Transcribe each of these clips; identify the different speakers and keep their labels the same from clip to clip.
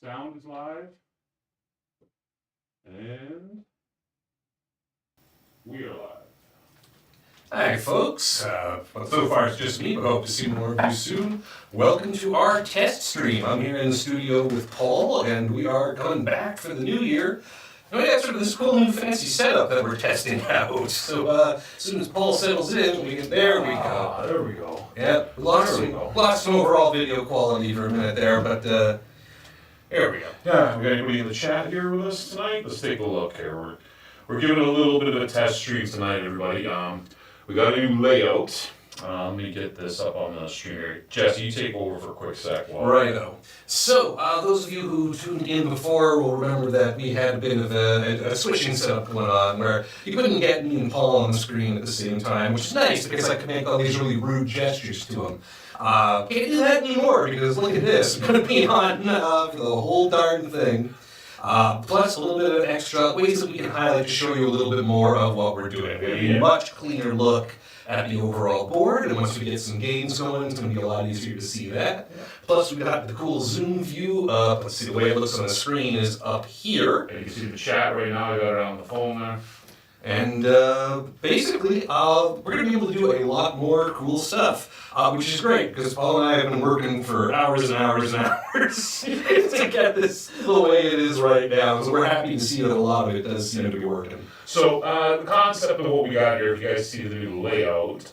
Speaker 1: Sound is live. And we are live.
Speaker 2: Hi, folks. So far it's just me, but hope to see more of you soon. Welcome to our test stream. I'm here in the studio with Paul, and we are coming back for the new year. And we got sort of this cool new fancy setup that we're testing out. So as soon as Paul settles in, we get there we go.
Speaker 1: There we go.
Speaker 2: Yeah, lost some overall video quality for a minute there, but there we go.
Speaker 1: Yeah, we got anybody in the chat here with us tonight? Let's take a look here. We're giving a little bit of a test stream tonight, everybody. We got a new layout. Let me get this up on the stream here. Jesse, you take over for a quick sec.
Speaker 2: Righto. So, those of you who tuned in before will remember that we had a bit of a switching setup going on where you couldn't get me and Paul on the screen at the same time, which is nice because I could make all these really rude gestures to him. Can't do that anymore because look at this. I'm going to be on for the whole darn thing. Plus a little bit of extra ways that we can highlight to show you a little bit more of what we're doing. We have a much cleaner look at the overall board, and once we get some games going, it's going to be a lot easier to see that. Plus, we got the cool zoom view. Let's see, the way it looks on the screen is up here.
Speaker 1: And you can see the chat right now. I got it on the phone there.
Speaker 2: And basically, we're going to be able to do a lot more cool stuff, which is great, because Paul and I have been working for hours and hours and hours to get this the way it is right now. So we're happy to see that a lot of it does seem to be working.
Speaker 1: So the concept of what we got here, if you guys see the new layout,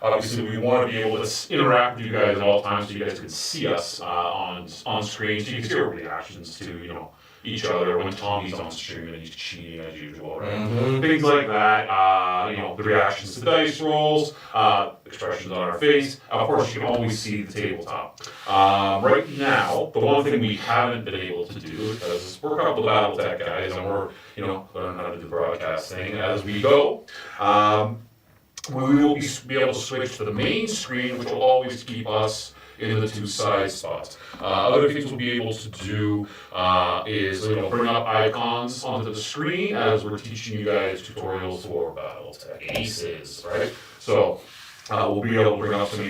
Speaker 1: obviously we want to be able to interact with you guys at all times so you guys can see us on screen, so you can see our reactions to, each other when Tommy's on stream and he's cheating as usual, right?
Speaker 2: Mm-hmm.
Speaker 1: Things like that, the reactions to the dice rolls, expressions on our face. Of course, you can always see the tabletop. Right now, the one thing we haven't been able to do, because we're a couple of BattleTech guys and we're, learning how to do the broadcasting as we go, we will be able to switch to the main screen, which will always keep us in the two side spots. Other things we'll be able to do is bring up icons onto the screen as we're teaching you guys tutorials for BattleTech Aces, right? So we'll be able to bring up some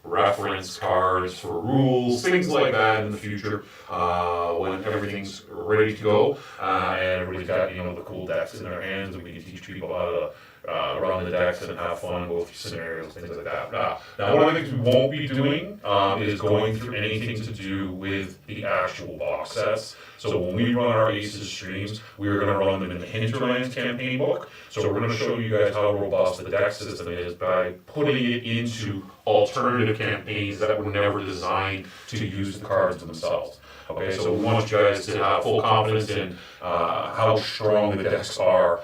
Speaker 1: reference cards for rules, things like that in the future when everything's ready to go and everybody's got the cool decks in their hands and we can teach people how to run the decks and have fun, go through scenarios, things like that. Now, one of the things we won't be doing is going through anything to do with the actual box sets. So when we run our Aces streams, we're going to run them in the Hinterlands campaign book. So we're going to show you guys how robust the deck system is by putting it into alternative campaigns that were never designed to use the cards themselves. Okay, so we want you guys to have full confidence in how strong the decks are,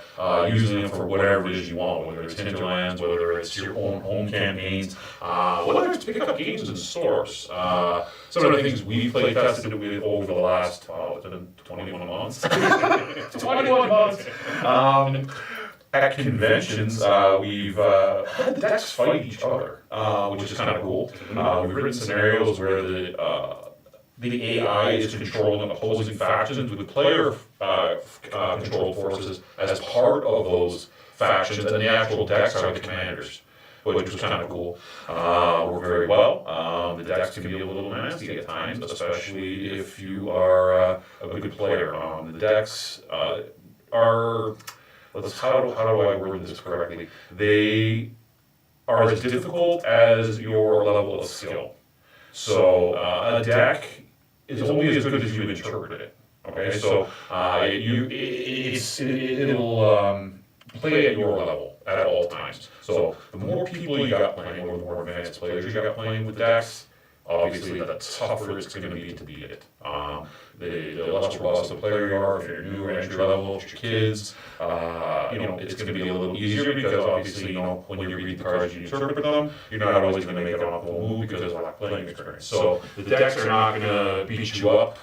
Speaker 1: using them for whatever it is you want, whether it's Hinterlands, whether it's your own home campaigns, whether it's pick up games in stores. Some of the things we've play tested with over the last, it's been 21 months. 21 months. At conventions, we've had the decks fight each other, which is kind of cool. We've written scenarios where the AI is controlling opposing factions with player controlled forces as part of those factions, and the actual decks are the commanders, which was kind of cool. Work very well. The decks can be a little nasty at times, especially if you are a good player. The decks are, how do I word this correctly? They are as difficult as your level of skill. So a deck is only as good as you interpret it. Okay, so it'll play at your level at all times. So the more people you got playing, or the more advanced players you got playing with decks, obviously the tougher it's going to be to beat it. The less robust the player you are, if you're new or entry level, if you're kids, it's going to be a little easier because obviously, when you read the cards and you interpret them, you're not always going to make an optimal move because of lack of playing experience. So the decks are not going to beat you up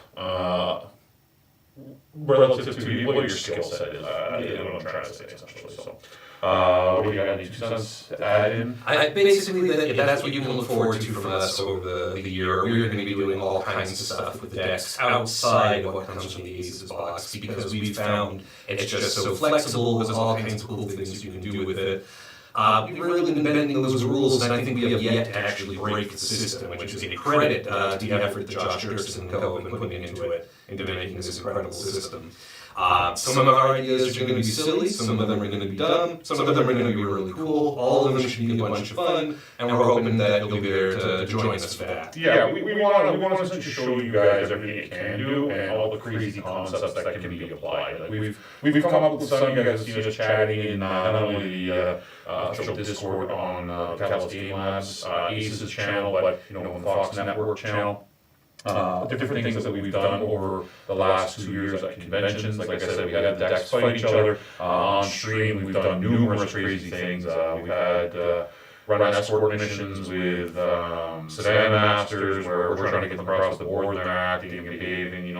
Speaker 1: relative to what your skill set is. What I'm trying to say, essentially. So, what do you got? Any 2 cents to add in?
Speaker 2: Basically, that's what you can look forward to from us over the year. We're going to be doing all kinds of stuff with the decks outside of what comes from the Aces box because we found it's just so flexible. There's all kinds of cool things you can do with it. We've really been bending those rules, and I think we have yet to actually break the system, which is a credit to the effort that Josh Dirksen and co have been putting into making this incredible system. Some of our ideas are going to be silly, some of them are going to be dumb, some of them are going to be really cool, all of them should be a bunch of fun, and we're hoping that you'll be there to join us for that.
Speaker 1: Yeah, we want to essentially show you guys everything it can do and all the crazy concepts that can be applied. Like we've come up with some. You guys have seen us chatting in not only the official Discord on Catalyst Game Labs, Aces channel, but on the Focht Network channel. Different things that we've done over the last 2 years at conventions. Like I said, we had the decks fight each other on stream. We've done numerous crazy things. We've had run escort missions with Sedan Masters, where we're trying to get them across the board and they're acting and behaving,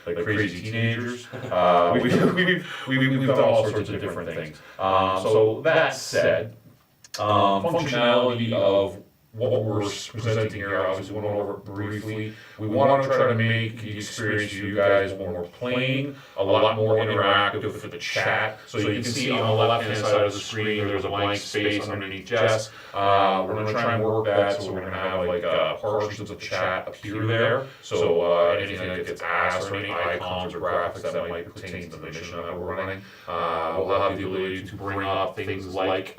Speaker 1: like crazy teenagers. We've done all sorts of different things. So that said, functionality of what we're presenting here, obviously went over briefly. We want to try to make the experience for you guys when we're playing a lot more interactive for the chat. So you can see on the left-hand side of the screen, there's a blank space underneath Jess. We're going to try and work that, so we're going to have like portions of the chat appear there. So anything that gets asked or any icons or graphics that might pertain to the mission that we're running, we'll have the ability to bring up things like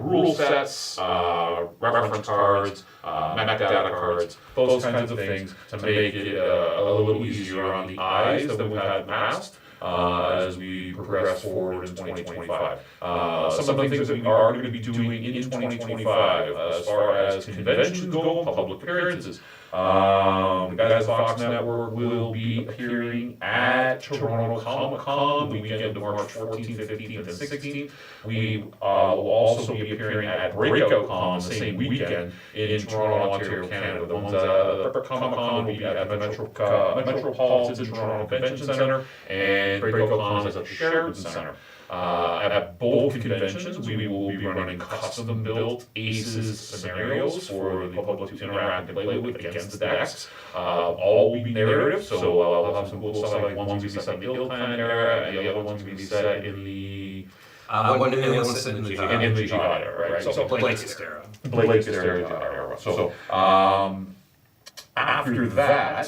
Speaker 1: rule sets, reference cards, metadata cards, those kinds of things to make it a little easier on the eyes that we've had masked as we progress forward in 2025. Some of the things that we are going to be doing in 2025 as far as conventions go, public appearances. The guys at the Focht Network will be appearing at Toronto Comic Con the weekend of March 14th, 15th, and 16th. We will also be appearing at Breakout Con the same weekend in Toronto, Ontario, Canada. The ones at Comic Con will be at the Metropolitan Toronto Convention Centre, and Breakout Con is at the Sheraton Centre. At both conventions, we will be running custom-built Aces scenarios for the public to interact and play with against the decks. All will be narrative, so I'll have some cool stuff like ones will be set in the Hill Clan era, and the other ones will be set in the in the Jihad era, right? So
Speaker 2: Blake's era.
Speaker 1: Blake's era. So after that,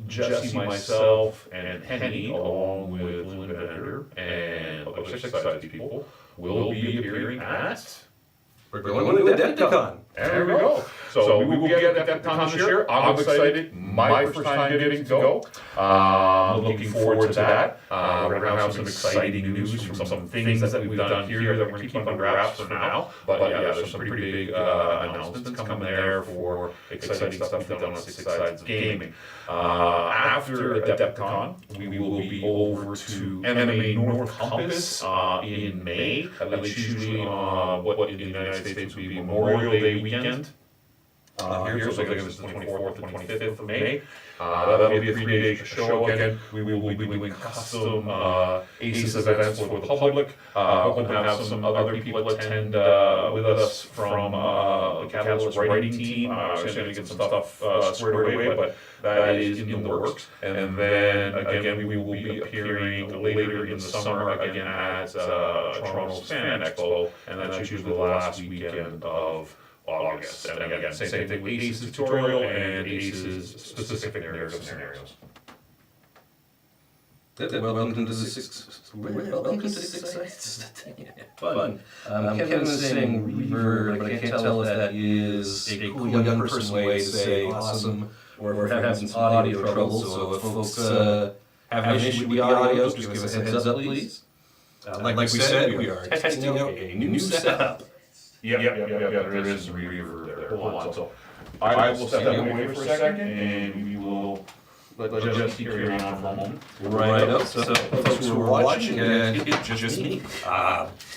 Speaker 1: Jesse, myself, and Henny, along with Linda Bender and other six-sided people, will be appearing at...
Speaker 2: We're going to Adepticon.
Speaker 1: There we go. So we will get Adepticon this year. I'm excited. My first time getting to go. Looking forward to that. We're going to have some exciting news from some things that we've done here that we're going to keep under wraps for now. But yeah, there's some pretty big announcements coming there for exciting stuff we've done on Six Sides of Gaming. After Adepticon, we will be over to MMA North Compass in May. That's usually what in the United States would be Memorial Day weekend. Here, so I guess it's the 24th and 25th of May. That'll be a 3-day show again. We will be doing custom Aces events for the public. Hoping to have some other people attend with us from the Catalyst writing team. We're going to get some stuff squared away, but that is in the works. And then again, we will be appearing later in the summer again at Toronto Fan Expo, and that's usually the last weekend of August. And again, same thing with Aces tutorial and Aces specific narrative scenarios.
Speaker 2: Welcome to Six Sides. Fun. Kevin is saying reverb, but I can't tell if that is a cool young person way to say awesome or having some audio trouble. So if folks have an issue with the audio, just give us a heads up, please. Like we said, we are testing out a new setup.
Speaker 1: Yeah, there is some reverb there. Hold on. So I will step away for a second, and we will let Jesse carry on for a moment.
Speaker 2: Right up. So folks who are watching, it's just me.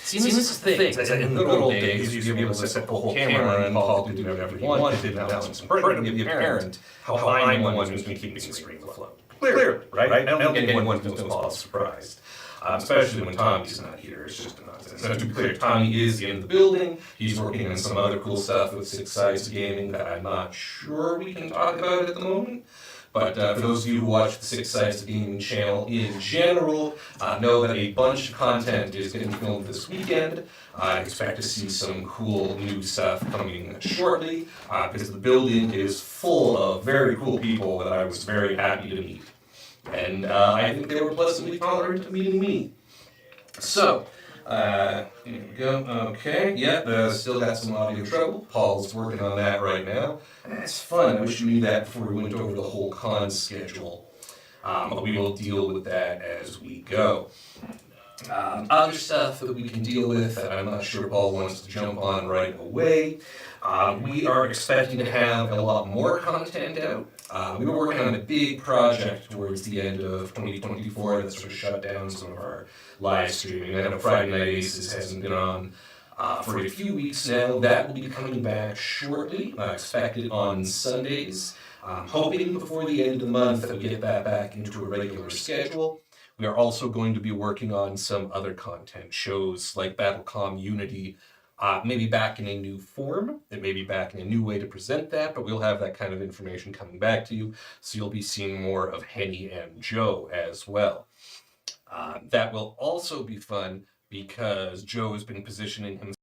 Speaker 2: See, this is the thing. In the good old days, you used to be able to set the whole camera and Paul could do whatever he wanted. Now it's incredibly apparent how I'm the one who's been keeping the screen afloat. Clearly, right? I don't think anyone knows Paul's surprised. Especially when Tommy's not here, it's just nonsense. Now, to be clear, Tommy is in the building. He's working on some other cool stuff with Six Sides of Gaming that I'm not sure we can talk about at the moment. But for those of you who watch the Six Sides of Gaming channel in general, know that a bunch of content is getting filmed this weekend. I expect to see some cool new stuff coming shortly, because the building is full of very cool people that I was very happy to meet. And I think they were pleasantly tolerant of meeting me. So, here we go. Okay, yeah, still got some audio trouble. Paul's working on that right now. That's fun. I wish we knew that before we went over the whole con schedule. But we will deal with that as we go. Other stuff that we can deal with that I'm not sure Paul wants to jump on right away. We are expecting to have a lot more content out. We were working on a big project towards the end of 2024 that sort of shut down some of our live streaming. I know Friday Night Aces hasn't been on for a few weeks now. That will be coming back shortly. I expect it on Sundays. Hoping before the end of the month that we get that back into a regular schedule. We are also going to be working on some other content shows like BattleCom Unity, maybe back in a new form, and maybe back in a new way to present that, but we'll have that kind of information coming back to you, so you'll be seeing more of Henny and Joe as well. That will also be fun because Joe has been positioning himself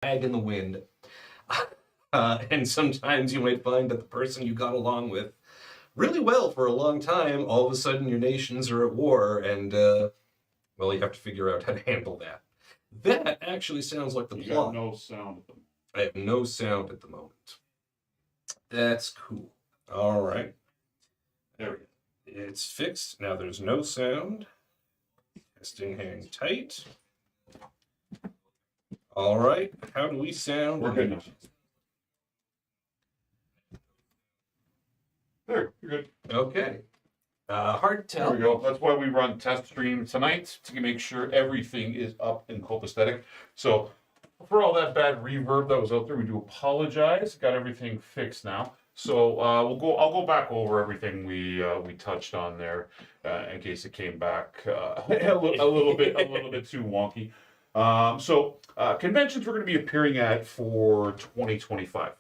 Speaker 2: in the wind. And sometimes you might find that the person you got along with really well for a long time, all of a sudden your nations are at war, and, well, you have to figure out how to handle that. That actually sounds like the
Speaker 1: You
Speaker 2: plot.
Speaker 1: got no sound at them.
Speaker 2: I have no sound at the moment. That's cool. All right. There we go. It's fixed. Now there's no sound. Testing, hang tight. All right. How do we sound?
Speaker 1: We're good now. There, you're good.
Speaker 2: Okay. Hard to
Speaker 1: There
Speaker 2: tell.
Speaker 1: we go. That's why we run test stream tonight, to make sure everything is up and copacetic. So for all that bad reverb that was out there, we do apologize. Got everything fixed now. So I'll go back over everything we touched on there, in case it came back a little bit too wonky. Conventions we're going to be appearing at for 2025.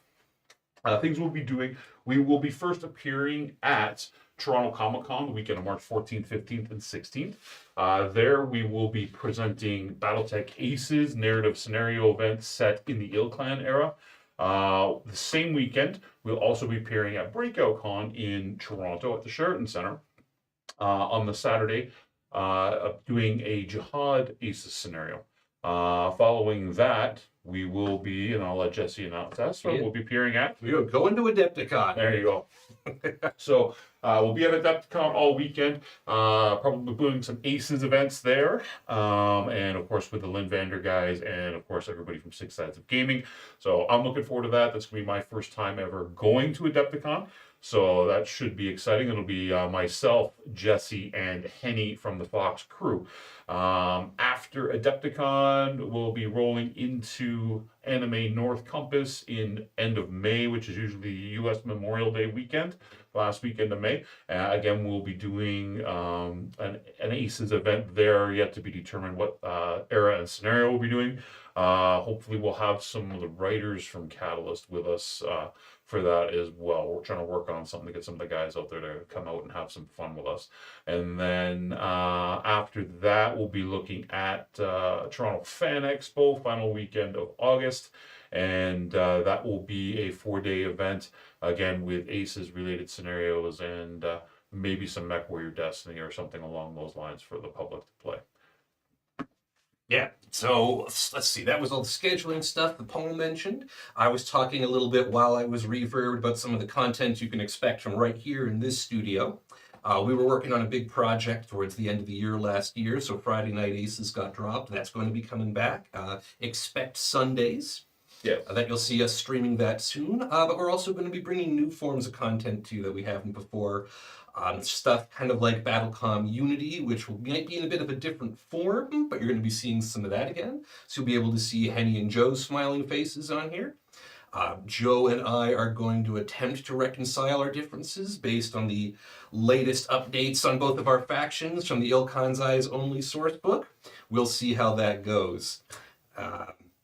Speaker 1: Things we'll be doing. We will be first appearing at Toronto Comic Con the weekend of March 14th, 15th, and 16th. There we will be presenting BattleTech Aces narrative scenario event set in the Ilclan era. The same weekend, we'll also be appearing at Breakout Con in Toronto at the Sheraton Centre. On the Saturday, doing a Jihad Aces scenario. Following that, we will be, and I'll let Jesse announce that, so we'll be appearing at...
Speaker 2: We are going to Adepticon.
Speaker 1: There you go. So we'll be at Adepticon all weekend, probably doing some Aces events there, and of course with the Lynn Vander guys, and of course everybody from Six Sides of Gaming. So I'm looking forward to that. That's going to be my first time ever going to Adepticon. So that should be exciting. It'll be myself, Jesse, and Henny from the Focht crew. After Adepticon, we'll be rolling into Anime North Compass in end of May, which is usually the U.S. Memorial Day weekend, last weekend of May. Again, we'll be doing an Aces event there, yet to be determined what era and scenario we'll be doing. Hopefully we'll have some of the writers from Catalyst with us for that as well. We're trying to work on something to get some of the guys out there to come out and have some fun with us. And then after that, we'll be looking at Toronto Fan Expo, final weekend of August. And that will be a 4-day event, again, with Aces related scenarios and maybe some Mech Warrior Destiny or something along those lines for the public to play.
Speaker 2: Yeah, so let's see. That was all the scheduling stuff that Paul mentioned. I was talking a little bit while I was reverbed about some of the content you can expect from right here in this studio. We were working on a big project towards the end of the year last year, so Friday Night Aces got dropped. That's going to be coming back. Expect Sundays.
Speaker 1: Yeah.
Speaker 2: That you'll see us streaming that soon. But we're also going to be bringing new forms of content to you that we haven't before. Stuff kind of like BattleCom Unity, which might be in a bit of a different form, but you're going to be seeing some of that again. So you'll be able to see Henny and Joe's smiling faces on here. Joe and I are going to attempt to reconcile our differences based on the latest updates on both of our factions from the Ilkhan's Eyes only source book. We'll see how that goes.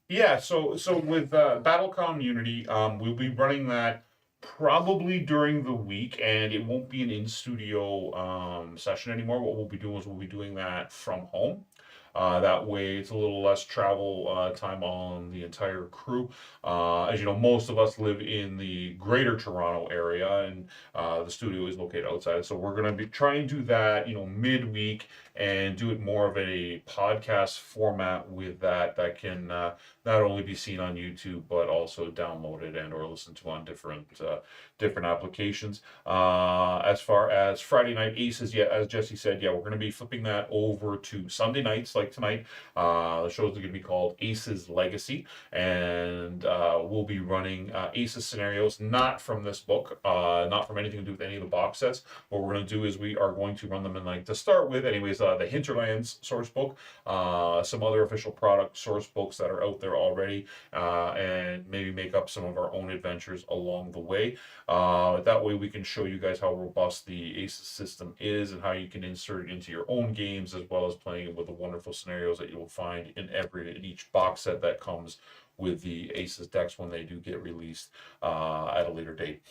Speaker 1: Yeah, so with BattleCom Unity, we'll be running that probably during the week, and it won't be an in-studio session anymore. What we'll be doing is we'll be doing that from home. That way, it's a little less travel time on the entire crew. As you know, most of us live in the greater Toronto area, and the studio is located outside. So we're going to be trying to do that, midweek, and do it more of a podcast format with that can not only be seen on YouTube but also downloaded and or listened to on different applications. As far as Friday Night Aces, yeah, as Jesse said, yeah, we're going to be flipping that over to Sunday nights like tonight. The shows are going to be called Aces Legacy, and we'll be running Aces scenarios, not from this book, not from anything to do with any of the box sets. What we're going to do is we are going to run them in, to start with anyways, the Hinterlands source book, some other official product source books that are out there already, and maybe make up some of our own adventures along the way. That way we can show you guys how robust the Aces system is and how you can insert it into your own games, as well as playing it with the wonderful scenarios that you will find in each box set that comes with the Aces decks when they do get released at a later date.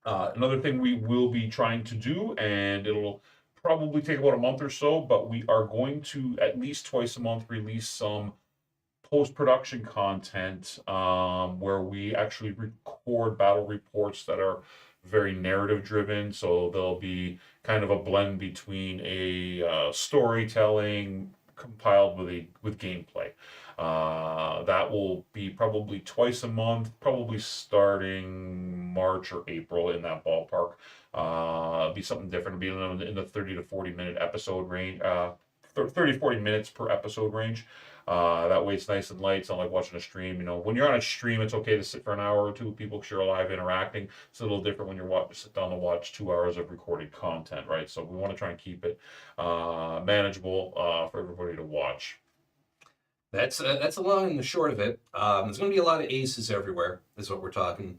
Speaker 1: Another thing we will be trying to do, and it'll probably take about a month or so, but we are going to at least twice a month release some post-production content where we actually record battle reports that are very narrative driven. So there'll be kind of a blend between a storytelling compiled with gameplay. That will be probably twice a month, probably starting March or April, in that ballpark. Be something different. Be in the 30 to 40 minute episode range, 30 to 40 minutes per episode range. That way it's nice and light. It's not like watching a stream. When you're on a stream, it's okay to sit for an hour or two with people because you're live interacting. It's a little different when you're sit down to watch 2 hours of recorded content, right? So we want to try and keep it manageable for everybody to watch.
Speaker 2: That's the long and the short of it. There's going to be a lot of aces everywhere, is what we're talking.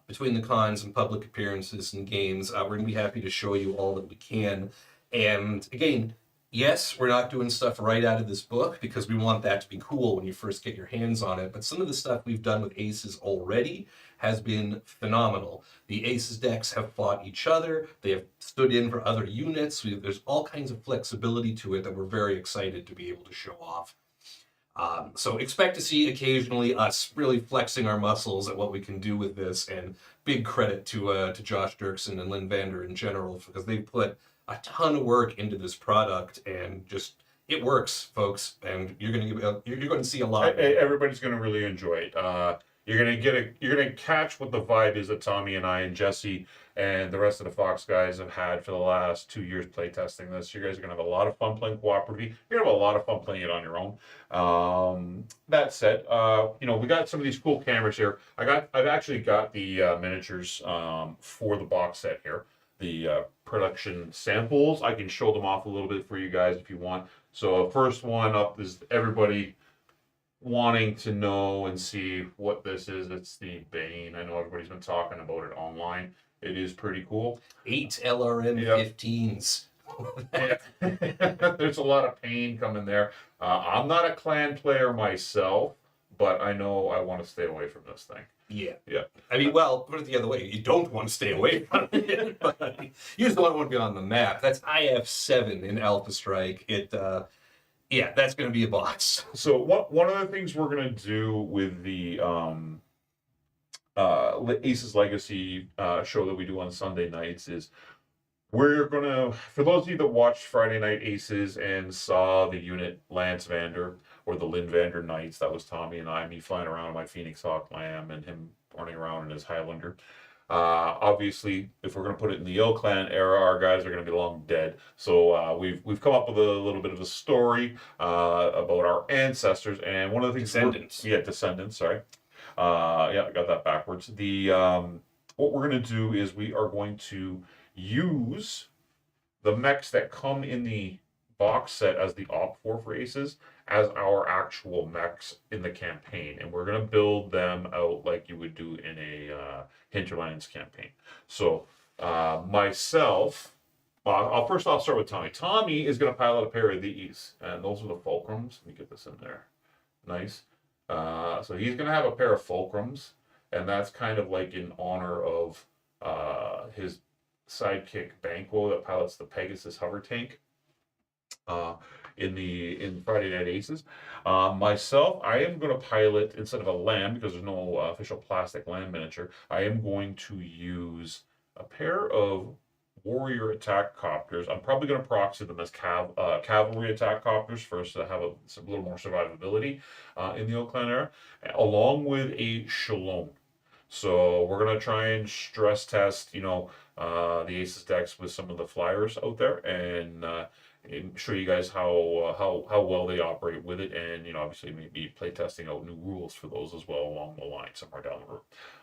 Speaker 2: Between the cons and public appearances and games, we're going to be happy to show you all that we can. And again, yes, we're not doing stuff right out of this book because we want that to be cool when you first get your hands on it. But some of the stuff we've done with Aces already has been phenomenal. The Aces decks have fought each other. They have stood in for other units. There's all kinds of flexibility to it that we're very excited to be able to show off. So expect to see occasionally us really flexing our muscles at what we can do with this, and big credit to Josh Dirksen and Lynn Vander in general, because they put a ton of work into this product, and just it works, folks. And you're going to see a lot.
Speaker 1: Everybody's going to really enjoy it. You're gonna catch what the vibe is that Tommy and I and Jesse and the rest of the Fox guys have had for the last 2 years playtesting this. You guys are gonna have a lot of fun playing cooperatively. You're gonna have a lot of fun playing it on your own. That said, we got some of these cool cameras here. I've actually got the miniatures for the box set here. The production samples. I can show them off a little bit for you guys if you want. So first one up is everybody wanting to know and see what this is. It's the Bane. I know everybody's been talking about it online. It is pretty cool.
Speaker 2: 8 LRM-15s.
Speaker 1: Yeah. There's a lot of pain coming there. I'm not a clan player myself, but I know I want to stay away from this thing.
Speaker 2: Yeah. I mean, well, put it the other way. You don't want to stay away from it, but you just don't want to be on the map. That's IF7 in Alpha Strike. Yeah, that's going to be a box.
Speaker 1: So one of the things we're going to do with the Aces Legacy show that we do on Sunday nights is we're going to, for those of you that watched Friday Night Aces and saw the unit Lance Vander or the Lynn Vander Knights, that was Tommy and I, me flying around in my Phoenix Hawk Lamb and him running around in his Highlander. Obviously, if we're going to put it in the Ill Clan era, our guys are going to be long dead. So we've come up with a little bit of a story about our ancestors, and one of the things
Speaker 2: Descendants.
Speaker 1: Descendants. Sorry. Yeah, I got that backwards. The what we're gonna do is we are going to use the mechs that come in the box set as the op for Aces as our actual mechs in the campaign, and we're gonna build them out like you would do in a Hinterlands campaign. So myself, I'll start with Tommy. Tommy is gonna pilot a pair of these, and those are the fulcrums. Let me get this in there. Nice. So he's gonna have a pair of fulcrums, and that's kind of like in honor of his sidekick Banquo that pilots the Pegasus hover tank in Friday Night Aces. Myself, I am going to pilot instead of a land because there's no official plastic land miniature. I am going to use a pair of warrior attack copters. I'm probably going to proxy them as cavalry attack copters first to have a little more survivability in the Old Clan era, along with a Shalom. So we're gonna try and stress test, the Aces decks with some of the flyers out there, and show you guys how well they operate with it, and obviously maybe play testing out new rules for those as well along the line somewhere down the road.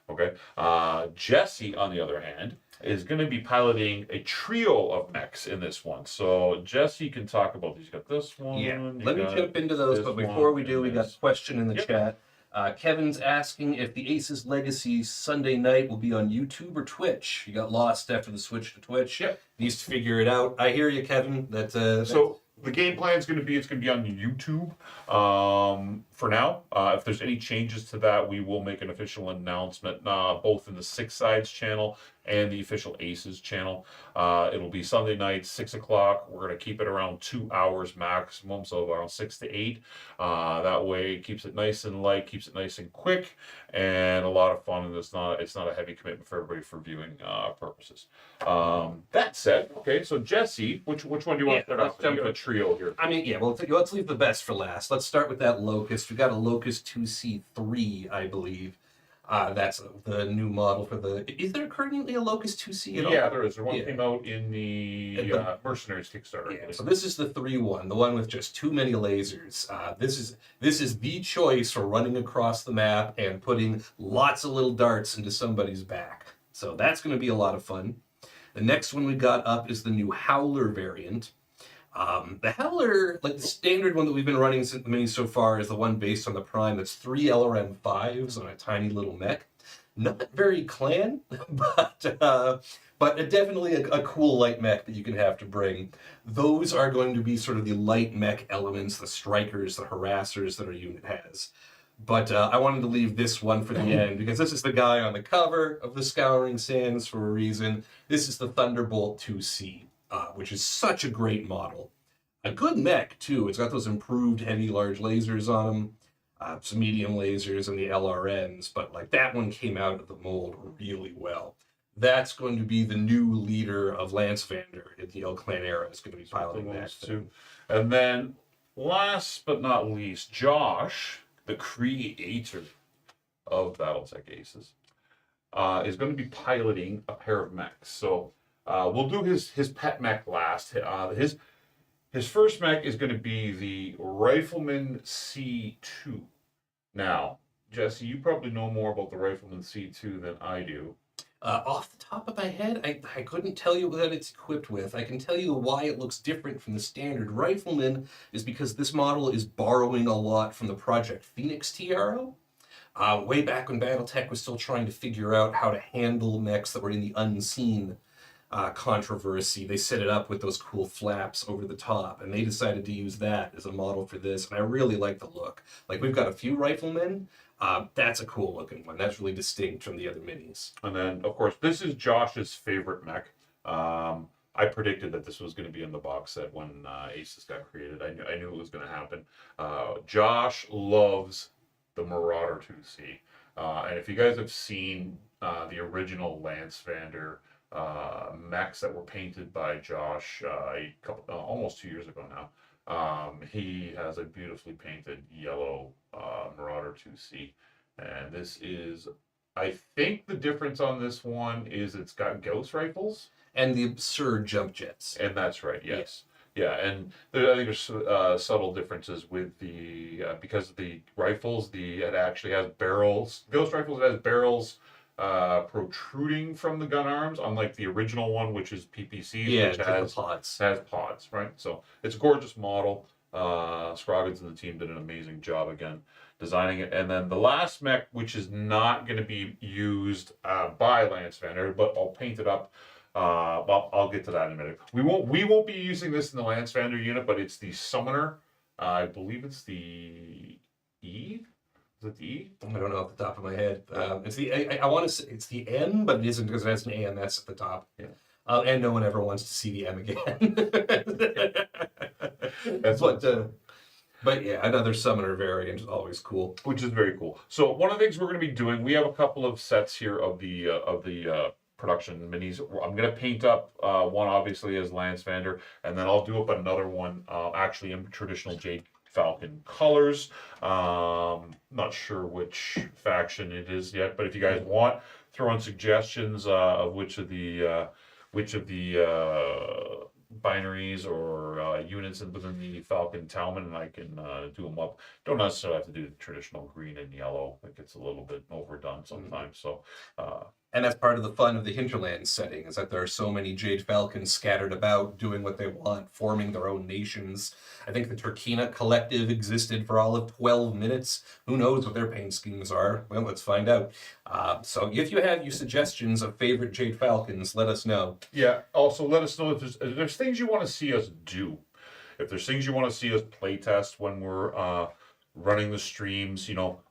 Speaker 1: Okay. Jesse, on the other hand, is going to be piloting a trio of mechs in this one. So Jesse can talk about these. You got this one.
Speaker 2: Yeah. Let me jump into those, but before we do, we got a question in the chat. Kevin's asking if the Aces Legacy Sunday night will be on YouTube or Twitch. You got lost after the switch to Twitch.
Speaker 1: Yep.
Speaker 2: Needs to figure it out. I hear you, Kevin.
Speaker 1: So the game plan is going to be it's going to be on YouTube for now. If there's any changes to that, we will make an official announcement both in the Six Sides channel and the official Aces channel. It'll be Sunday night, 6 o'clock. We're going to keep it around 2 hours maximum, so around 6 to 8. That way, it keeps it nice and light, keeps it nice and quick, and a lot of fun. And it's not a heavy commitment for everybody for viewing purposes. That said, okay, so Jesse, which one do you want to start off with? You have a trio here.
Speaker 2: I mean, yeah, well, let's leave the best for last. Let's start with that Locust. We got a Locust 2C3, I believe. That's the new model for the. Is there currently a Locust 2C at all?
Speaker 1: Yeah, there is. There one came out in the Mercenaries Kickstarter.
Speaker 2: Yeah, so this is the 3-1, the one with just too many lasers. This is the choice for running across the map and putting lots of little darts into somebody's back. So that's going to be a lot of fun. The next one we got up is the new Howler variant. The Howler, like the standard one that we've been running since the mini so far, is the one based on the Prime. That's 3 LRM5s on a tiny little mech. Not very clan, but definitely a cool light mech that you can have to bring. Those are going to be sort of the light mech elements, the strikers, the harassers that our unit has. But I wanted to leave this one for the end because this is the guy on the cover of the Scouring Sands for a reason. This is the Thunderbolt 2C. Which is such a great model. A good mech, too. It's got those improved heavy, large lasers on them, some medium lasers and the LRNs, but like that one came out of the mold really well. That's going to be the new leader of Lance Vander in the El Clan era. Is going to be piloting that too.
Speaker 1: And then, last but not least, Josh, the creator of BattleTech Aces, is going to be piloting a pair of mechs. So we'll do his pet mech last. His first mech is going to be the Rifleman C2. Now, Jesse, you probably know more about the Rifleman C2 than I do.
Speaker 2: Off the top of my head, I couldn't tell you what it's equipped with. I can tell you why it looks different from the standard Rifleman is because this model is borrowing a lot from the Project Phoenix TRO. Way back when BattleTech was still trying to figure out how to handle mechs that were in the unseen controversy, they set it up with those cool flaps over the top, and they decided to use that as a model for this, and I really like the look. Like, we've got a few Riflemen. That's a cool looking one. That's really distinct from the other minis.
Speaker 1: And then, of course, this is Josh's favorite mech. I predicted that this was going to be in the box set when Aces got created. I knew it was going to happen. Josh loves the Marauder 2C. And if you guys have seen the original Lance Vander mechs that were painted by Josh almost 2 years ago now, he has a beautifully painted yellow Marauder 2C. And this is, I think the difference on this one is it's got Gauss rifles.
Speaker 2: And the absurd jump jets.
Speaker 1: And that's right, yes. Yeah, and I think there's subtle differences with the because of the rifles. It actually has barrels. Ghost rifles, it has barrels protruding from the gun arms, unlike the original one, which is PPCs,
Speaker 2: Yeah,
Speaker 1: which
Speaker 2: just the pods.
Speaker 1: has pods, right? So it's a gorgeous model. Scroggins and the team did an amazing job again designing it. And then the last mech, which is not going to be used by Lance Vander, but I'll paint it up. Well, I'll get to that in a minute. We won't be using this in the Lance Vander unit, but it's the Summoner. I believe it's the E. Is it the E?
Speaker 2: I don't know off the top of my head. It's the I want to say it's the N, but it isn't because it has an AMS at the top.
Speaker 1: Yeah.
Speaker 2: And no one ever wants to see the M again.
Speaker 1: That's
Speaker 2: But yeah, another summoner variant is always cool.
Speaker 1: Which is very cool. So one of the things we're going to be doing, we have a couple of sets here of the production minis. I'm going to paint up one obviously as Lance Vander, and then I'll do up another one actually in traditional Jade Falcon colors. Not sure which faction it is yet, but if you guys want, throw in suggestions of which of the binaries or units within the Falcon Talman, and I can do them up. Don't necessarily have to do the traditional green and yellow. It gets a little bit overdone sometimes. So,
Speaker 2: and that's part of the fun of the Hinterlands setting, is that there are so many Jade Falcons scattered about, doing what they want, forming their own nations. I think the Turkina Collective existed for all of 12 minutes. Who knows what their paint schemes are? Well, let's find out. So if you have your suggestions of favorite Jade Falcons, let us know.
Speaker 1: Yeah, also let us know if there's things you want to see us do. If there's things you want to see us play test when we're running the streams,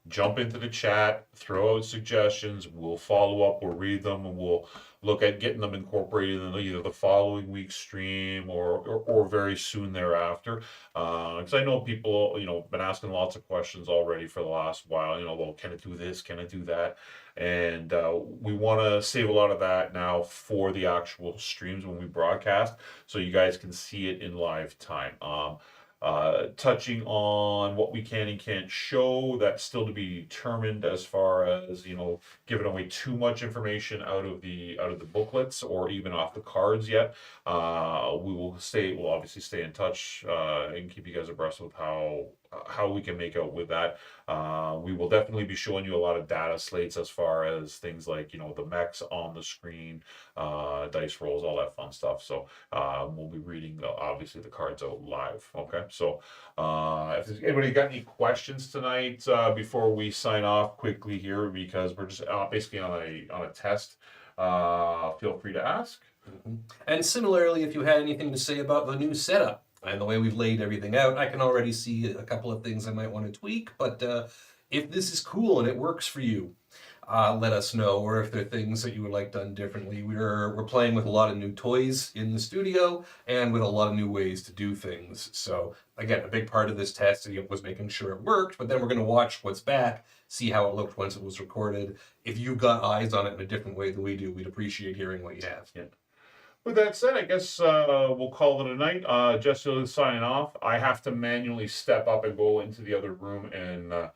Speaker 1: jump into the chat, throw out suggestions. We'll follow up, we'll read them, and we'll look at getting them incorporated in either the following week's stream or very soon thereafter. Because I know people, been asking lots of questions already for the last while. Well, can it do this? Can it do that? And we want to save a lot of that now for the actual streams when we broadcast, so you guys can see it in live time. Touching on what we can and can't show, that's still to be determined as far as giving away too much information out of the booklets or even off the cards yet. We'll obviously stay in touch and keep you guys abreast with how we can make out with that. We will definitely be showing you a lot of data slates as far as things like the mechs on the screen, dice rolls, all that fun stuff. So we'll be reading obviously the cards out live. Okay, so if there's anybody got any questions tonight before we sign off quickly here, because we're just basically on a test, feel free to ask.
Speaker 2: Mm-hmm. And similarly, if you had anything to say about the new setup and the way we've laid everything out, I can already see a couple of things I might want to tweak. But if this is cool and it works for you, let us know. Or if there are things that you would like done differently. We're playing with a lot of new toys in the studio and with a lot of new ways to do things. So again, a big part of this test was making sure it worked. But then we're going to watch what's back, see how it looked once it was recorded. If you've got eyes on it in a different way than we do, we'd appreciate hearing what you have.
Speaker 1: Yeah. With that said, I guess we'll call it a night. Jesse will sign off. I have to manually step up and go into the other room and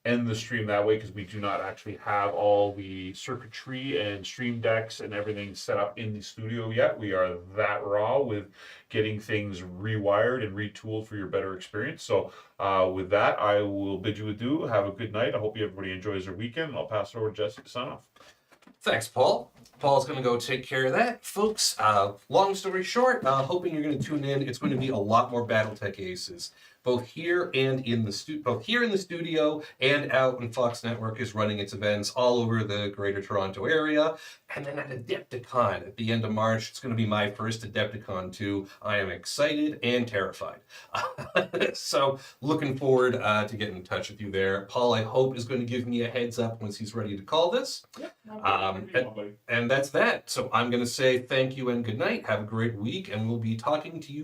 Speaker 1: end the stream that way, because we do not actually have all the circuitry and stream decks and everything set up in the studio yet. We are that raw with getting things rewired and retooled for your better experience. So with that, I will bid you adieu. Have a good night. I hope everybody enjoys their weekend. I'll pass it over to Jesse to sign off.
Speaker 2: Thanks, Paul. Paul's going to go take care of that. Folks, long story short, hoping you're going to tune in. It's going to be a lot more BattleTech Aces, both here and in the studio and out when Fox Network is running its events all over the Greater Toronto area. And then at Adepticon at the end of March, it's going to be my first Adepticon too. I am excited and terrified. So looking forward to getting in touch with you there. Paul, I hope, is going to give me a heads up once he's ready to call this. And that's that. So I'm going to say thank you and good night. Have a great week, and we'll be talking to you